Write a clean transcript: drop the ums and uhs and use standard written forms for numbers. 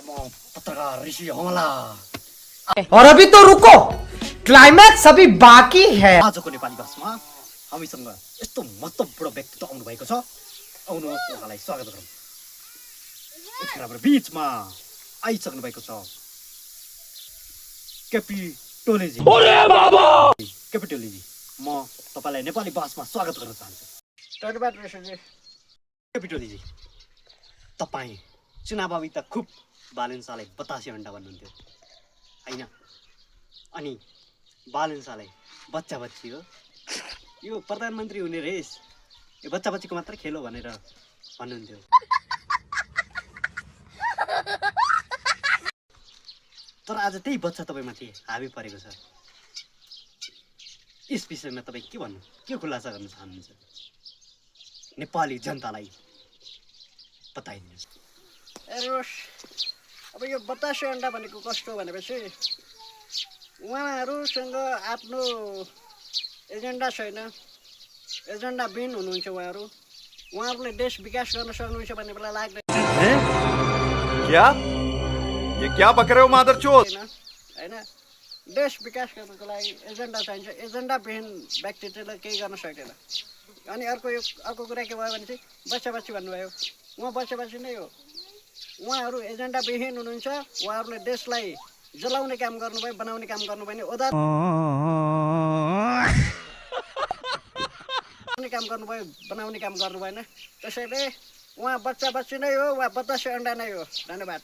पत्रकार ऋषि हमला और अभी तो रुको, क्लाइमैक्स अभी बाकी है। आजको नेपाली भाषामा हामीसँग यस्तो महत्त्वपूर्ण व्यक्तित्व आउनु भएको छ। आउनुहोस् उहाँलाई स्वागत गरौँ। यतिखेर हाम्रो बीचमा आइसक्नु भएको छ केपी टोलेजी। केपी टोलेजी, म तपाईलाई नेपाली भाषामा स्वागत गर्न चाहन्छु। धन्यवाद ऋषिजी। केपी टोलेजी, तपाईँ चुनाव अवधि त खुब बालुन्सालाई बतासे अन्डा भन्नुहुन्थ्यो होइन? अनि बालुन्सालाई बच्चा बच्ची हो, यो प्रधानमन्त्री हुने रेस यो बच्चा बच्चीको मात्र खेल हो भनेर भन्नुहुन्थ्यो। तर आज त्यही बच्चा तपाईँमाथि हाबी परेको छ। यस विषयमा तपाईँ के भन्नु, के खुलासा गर्न चाहनुहुन्छ? नेपाली जनतालाई बताइदिनुहोस्। हेर्नुहोस्, अब यो बतासे अन्डा भनेको कस्तो भनेपछि उहाँहरूसँग आफ्नो एजेन्डा छैन, एजेन्डाविहीन हुनुहुन्छ उहाँहरू। उहाँहरूले देश विकास गर्न सक्नुहुन्छ भन्ने बेला लाग्दैन क्या ये क्या बक रहे हो मादरचोद? होइन। देश विकास गर्नको लागि एजेन्डा चाहिन्छ। एजेन्डाविहीन व्यक्ति चाहिँ केही गर्न सक्दैन। अनि अर्को कुरा के भयो भने चाहिँ बच्चा बच्ची भन्नुभयो। उहाँ बच्चा बच्ची नै हो। उहाँहरू एजेन्डाविहीन हुनुहुन्छ। उहाँहरूले देशलाई जलाउने काम गर्नुभयो, बनाउने काम गर्नुभयो नि काम गर्नुभयो, बनाउने काम गर्नु भएन। त्यसैले उहाँ बच्चा बच्ची नै हो, उहाँ बतासे अन्डा नै हो। धन्यवाद।